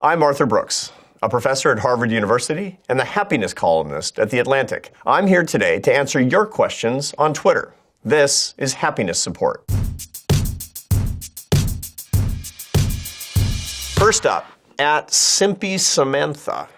I'm Arthur Brooks, a professor at Harvard University and the happiness columnist at The Atlantic. I'm here today to answer your questions on Twitter. This is Happiness Support. First up, at Simpy Samantha,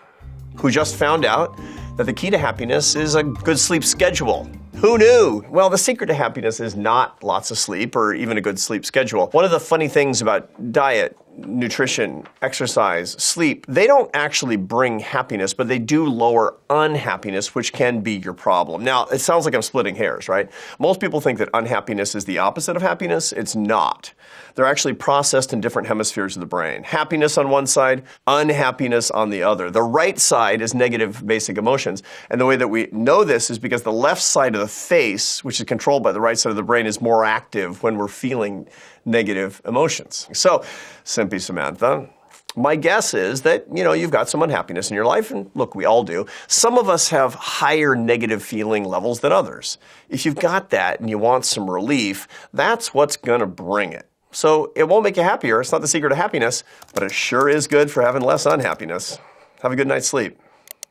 who just found out that the key to happiness is a good sleep schedule. Who knew? Well, the secret to happiness is not lots of sleep or even a good sleep schedule. One of the funny things about diet, nutrition, exercise, sleep, they don't actually bring happiness, but they do lower unhappiness, which can be your problem. Now, it sounds like I'm splitting hairs, right? Most people think that unhappiness is the opposite of happiness. It's not. They're actually processed in different hemispheres of the brain. Happiness on one side, unhappiness on the other. The right side is negative basic emotions. And the way that we know this is because the left side of the face, which is controlled by the right side of the brain, is more active when we're feeling negative emotions. So, Simpy Samantha, my guess is that, you've got some unhappiness in your life, and look, we all do. Some of us have higher negative feeling levels than others. If you've got that and you want some relief, that's what's gonna bring it. So it won't make you happier. It's not the secret of happiness, but it sure is good for having less unhappiness. Have a good night's sleep.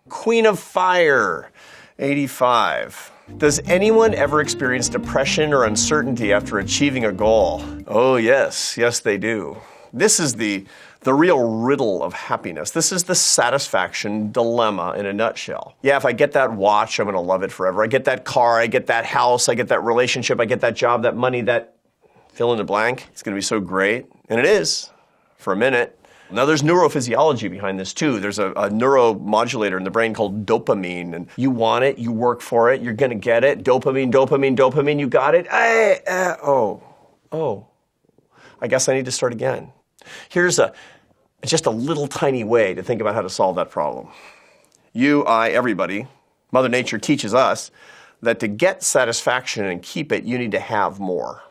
Queen of Fire, 85. Does anyone ever experience depression or uncertainty after achieving a goal? Oh, yes. Yes, they do. This is the real riddle of happiness. This is the satisfaction dilemma in a nutshell. Yeah, if I get that watch, I'm going to love it forever. I get that car, I get that house, I get that relationship, I get that job, that money, that fill in the blank. It's going to be so great. And it is, for a minute. Now, there's neurophysiology behind this, too. There's a neuromodulator in the brain called dopamine. And you want it, you work for it, you're going to get it. Dopamine, dopamine, dopamine, you got it. I guess I need to start again. Here's just a little tiny way to think about how to solve that problem. You, I, everybody, Mother Nature teaches us that to get satisfaction and keep it, you need to have more.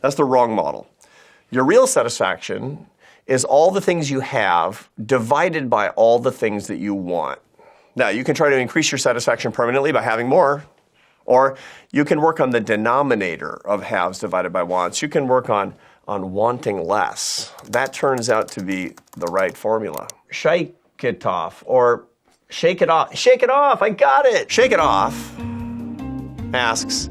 That's the wrong model. Your real satisfaction is all the things you have divided by all the things that you want. Now, you can try to increase your satisfaction permanently by having more, or you can work on the denominator of haves divided by wants. You can work on wanting less. That turns out to be the right formula. Shake it off, or shake it off. Shake it off, I got it. Shake it off asks,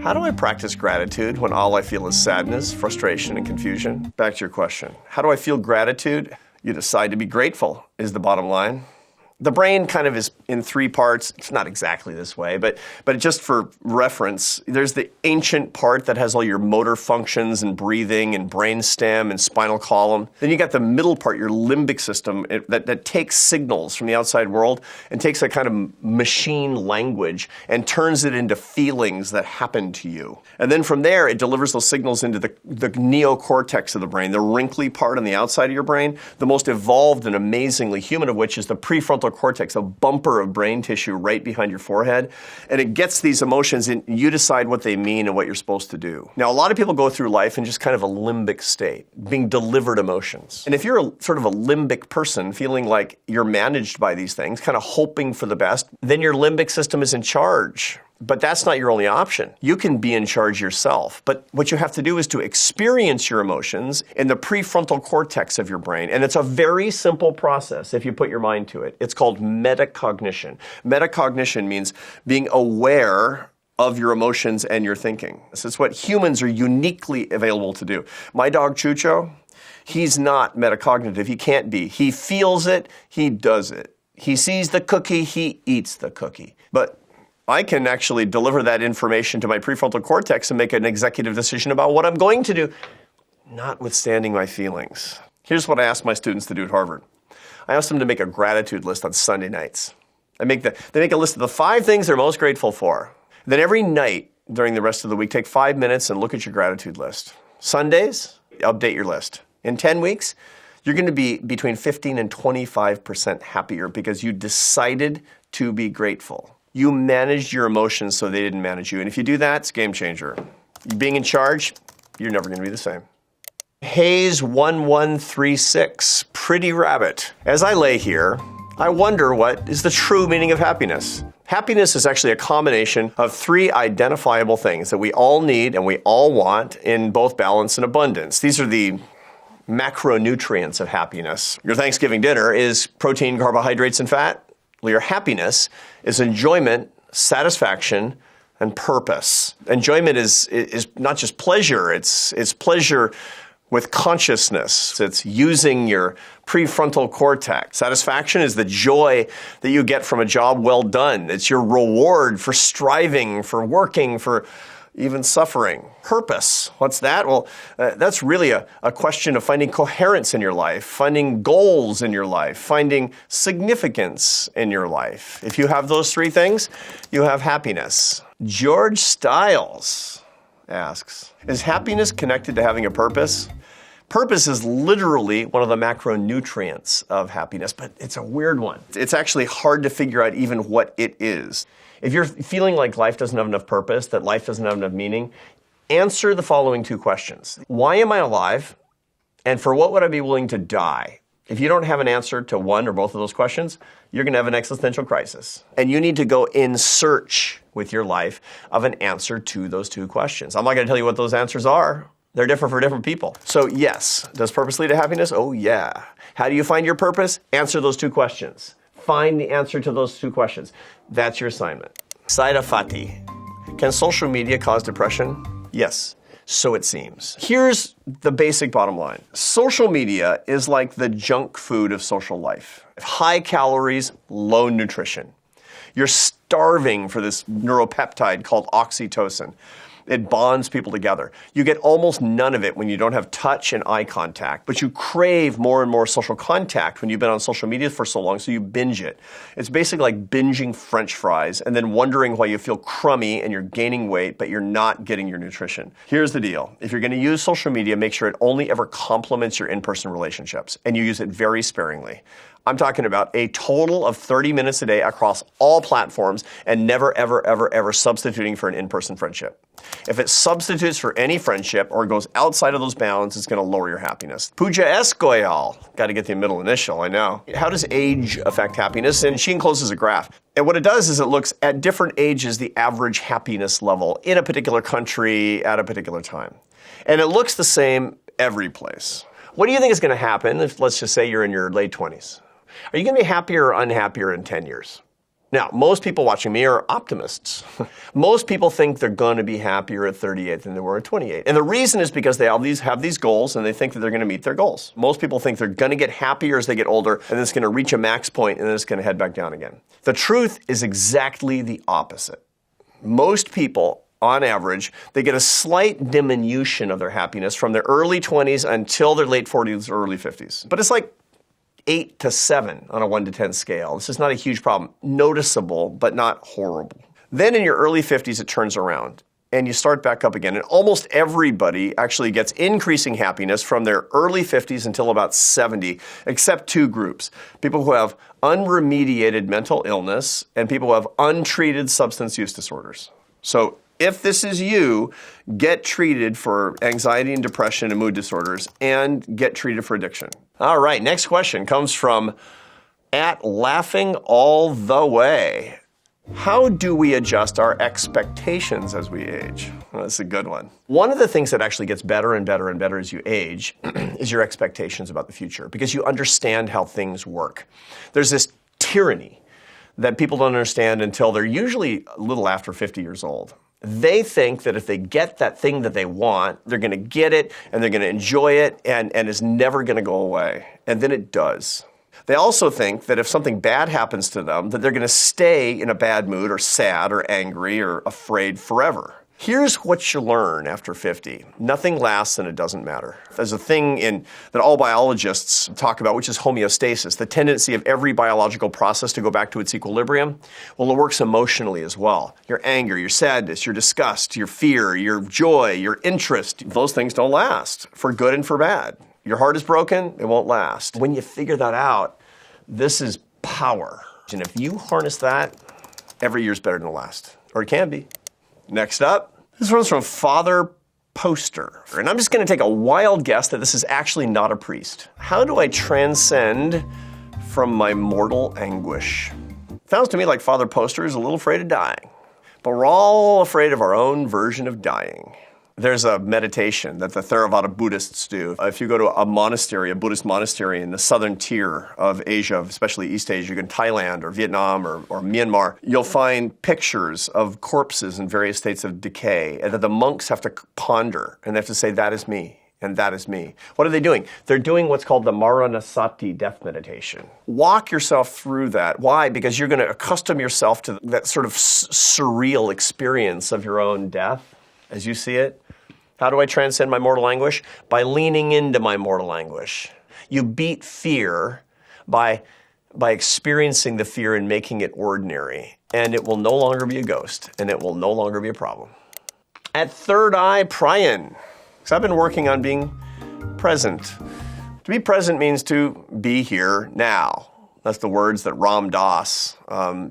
how do I practice gratitude when all I feel is sadness, frustration, and confusion? Back to your question. How do I feel gratitude? You decide to be grateful is the bottom line. The brain kind of is in three parts. It's not exactly this way, but just for reference, there's the ancient part that has all your motor functions and breathing and brainstem and spinal column. Then you got the middle part, your limbic system, that takes signals from the outside world and takes a kind of machine language and turns it into feelings that happen to you. And then from there, it delivers those signals into the neocortex of the brain, the wrinkly part on the outside of your brain, the most evolved and amazingly human of which is the prefrontal cortex, a bumper of brain tissue right behind your forehead. And it gets these emotions and you decide what they mean and what you're supposed to do. Now, a lot of people go through life in just kind of a limbic state, being delivered emotions. And if you're sort of a limbic person, feeling like you're managed by these things, kind of hoping for the best, then your limbic system is in charge. But that's not your only option. You can be in charge yourself. But what you have to do is to experience your emotions in the prefrontal cortex of your brain. And it's a very simple process if you put your mind to it. It's called metacognition. Metacognition means being aware of your emotions and your thinking. This is what humans are uniquely available to do. My dog Chucho, he's not metacognitive. He can't be. He feels it. He does it. He sees the cookie. He eats the cookie. But I can actually deliver that information to my prefrontal cortex and make an executive decision about what I'm going to do, notwithstanding my feelings. Here's what I ask my students to do at Harvard. I ask them to make a gratitude list on Sunday nights. They make a list of the 5 things they're most grateful for. Then every night during the rest of the week, take 5 minutes and look at your gratitude list. Sundays, update your list. In 10 weeks, you're going to be between 15 and 25% happier because you decided to be grateful. You managed your emotions so they didn't manage you. And if you do that, it's a game changer. Being in charge, you're never going to be the same. Hayes1136, Pretty Rabbit. As I lay here, I wonder what is the true meaning of happiness. Happiness is actually a combination of 3 identifiable things that we all need and we all want in both balance and abundance. These are the macronutrients of happiness. Your Thanksgiving dinner is protein, carbohydrates, and fat. Well, your happiness is enjoyment, satisfaction, and purpose. Enjoyment is not just pleasure, it's pleasure with consciousness. It's using your prefrontal cortex. Satisfaction is the joy that you get from a job well done. It's your reward for striving, for working, for even suffering. Purpose, what's that? Well, that's really a question of finding coherence in your life, finding goals in your life, finding significance in your life. If you have those three things, you have happiness. George Stiles asks, is happiness connected to having a purpose? Purpose is literally one of the macronutrients of happiness, but it's a weird one. It's actually hard to figure out even what it is. If you're feeling like life doesn't have enough purpose, that life doesn't have enough meaning, answer the following two questions. Why am I alive? And for what would I be willing to die? If you don't have an answer to one or both of those questions, you're going to have an existential crisis. And you need to go in search with your life of an answer to those two questions. I'm not going to tell you what those answers are. They're different for different people. So yes, does purpose lead to happiness? Oh yeah. How do you find your purpose? Answer those two questions. Find the answer to those two questions. That's your assignment. Saida Fati. Can social media cause depression? Yes, so it seems. Here's the basic bottom line. Social media is like the junk food of social life. High calories, low nutrition. You're starving for this neuropeptide called oxytocin. It bonds people together. You get almost none of it when you don't have touch and eye contact, but you crave more and more social contact when you've been on social media for so long, so you binge it. It's basically like binging French fries and then wondering why you feel crummy and you're gaining weight, but you're not getting your nutrition. Here's the deal. If you're going to use social media, make sure it only ever complements your in-person relationships, and you use it very sparingly. I'm talking about a total of 30 minutes a day across all platforms and never, ever, ever, ever substituting for an in-person friendship. If it substitutes for any friendship or goes outside of those bounds, it's going to lower your happiness. Pooja Escoyal. Got to get the middle initial, I know. How does age affect happiness? And she encloses a graph. And what it does is it looks at different ages, the average happiness level in a particular country at a particular time. And it looks the same every place. What do you think is going to happen if, let's just say, you're in your late 20s? Are you going to be happier or unhappier in 10 years? Now, most people watching me are optimists. Most people think they're going to be happier at 38 than they were at 28. And the reason is because they have these goals and they think that they're going to meet their goals. Most people think they're going to get happier as they get older and then it's going to reach a max point and then it's going to head back down again. The truth is exactly the opposite. Most people, on average, they get a slight diminution of their happiness from their early 20s until their late 40s or early 50s. But it's like 8 to 7 on a 1 to 10 scale. This is not a huge problem. Noticeable, but not horrible. Then in your early 50s, it turns around and you start back up again. And almost everybody actually gets increasing happiness from their early 50s until about 70, except two groups. People who have unremediated mental illness and people who have untreated substance use disorders. So if this is you, get treated for anxiety and depression and mood disorders and get treated for addiction. All right, next question comes from @LaughingAllTheWay. How do we adjust our expectations as we age? Well, that's a good one. One of the things that actually gets better and better and better as you age is your expectations about the future, because you understand how things work. There's this tyranny that people don't understand until they're usually a little after 50 years old. They think that if they get that thing that they want, they're going to get it and they're going to enjoy it and it's never going to go away. And then it does. They also think that if something bad happens to them, that they're going to stay in a bad mood or sad or angry or afraid forever. Here's what you learn after 50. Nothing lasts and it doesn't matter. There's a thing that all biologists talk about, which is homeostasis, the tendency of every biological process to go back to its equilibrium. Well, it works emotionally as well. Your anger, your sadness, your disgust, your fear, your joy, your interest, those things don't last, for good and for bad. Your heart is broken, it won't last. When you figure that out, this is power. And if you harness that, every year's better than the last, or it can be. Next up, this one's from Father Poster. And I'm just going to take a wild guess that this is actually not a priest. How do I transcend from my mortal anguish? Sounds to me like Father Poster is a little afraid of dying. But we're all afraid of our own version of dying. There's a meditation that the Theravada Buddhists do. If you go to a monastery, a Buddhist monastery in the southern tier of Asia, especially East Asia, in Thailand or Vietnam or Myanmar, you'll find pictures of corpses in various states of decay, and that the monks have to ponder, and they have to say, that is me. And that is me. What are they doing? They're doing what's called the Maranasati death meditation. Walk yourself through that. Why? Because you're going to accustom yourself to that sort of surreal experience of your own death as you see it. How do I transcend my mortal anguish? By leaning into my mortal anguish. You beat fear by experiencing the fear and making it ordinary. And it will no longer be a ghost, and it will no longer be a problem. At Third Eye Prion. So I've been working on being present. To be present means to be here now. That's the words that Ram Dass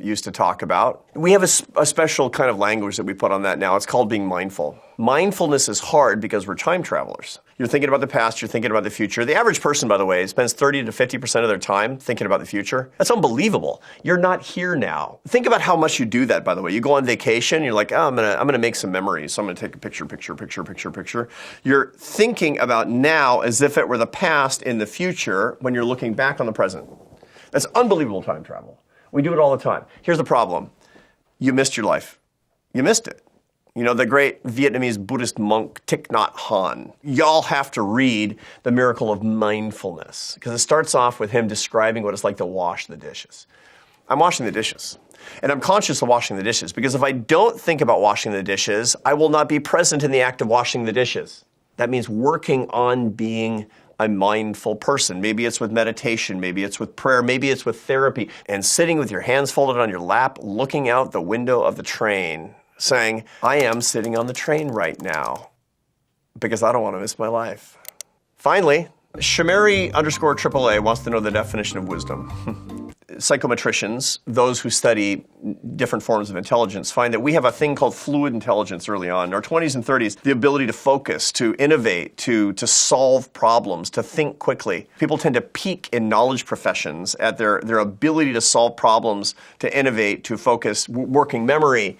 used to talk about. We have a special kind of language that we put on that now. It's called being mindful. Mindfulness is hard because we're time travelers. You're thinking about the past, you're thinking about the future. The average person, by the way, spends 30 to 50% of their time thinking about the future. That's unbelievable. You're not here now. Think about how much you do that, by the way. You go on vacation, you're like, oh, I'm gonna make some memories. So I'm gonna take a picture. You're thinking about now as if it were the past in the future when you're looking back on the present. That's unbelievable time travel. We do it all the time. Here's the problem. You missed your life. You missed it. You know, the great Vietnamese Buddhist monk Thich Nhat Hanh. Y'all have to read The Miracle of Mindfulness, because it starts off with him describing what it's like to wash the dishes. I'm washing the dishes. And I'm conscious of washing the dishes, because if I don't think about washing the dishes, I will not be present in the act of washing the dishes. That means working on being a mindful person. Maybe it's with meditation, maybe it's with prayer, maybe it's with therapy, and sitting with your hands folded on your lap, looking out the window of the train, saying, I am sitting on the train right now because I don't want to miss my life. Finally, Shamari_AAA wants to know the definition of wisdom. Psychometricians, those who study different forms of intelligence, find that we have a thing called fluid intelligence early on. In our 20s and 30s, the ability to focus, to innovate, to solve problems, to think quickly. People tend to peak in knowledge professions at their ability to solve problems, to innovate, to focus, working memory,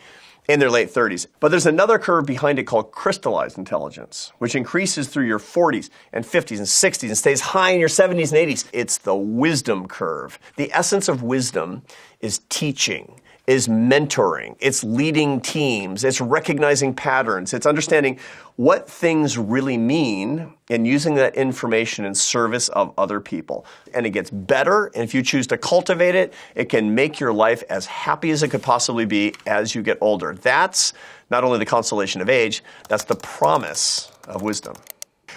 in their late 30s. But there's another curve behind it called crystallized intelligence, which increases through your 40s and 50s and 60s and stays high in your 70s and 80s. It's the wisdom curve. The essence of wisdom is teaching, is mentoring, it's leading teams, it's recognizing patterns, it's understanding what things really mean and using that information in service of other people. And it gets better, and if you choose to cultivate it, it can make your life as happy as it could possibly be as you get older. That's not only the consolation of age, that's the promise of wisdom.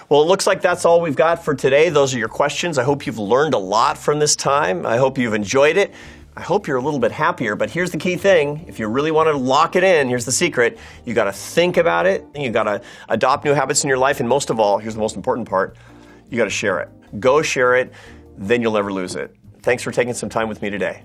Well, it looks like that's all we've got for today. Those are your questions. I hope you've learned a lot from this time. I hope you've enjoyed it. I hope you're a little bit happier, but here's the key thing. If you really want to lock it in, here's the secret. You got to think about it, and you got to adopt new habits in your life, and most of all, here's the most important part, you got to share it. Go share it, then you'll never lose it. Thanks for taking some time with me today.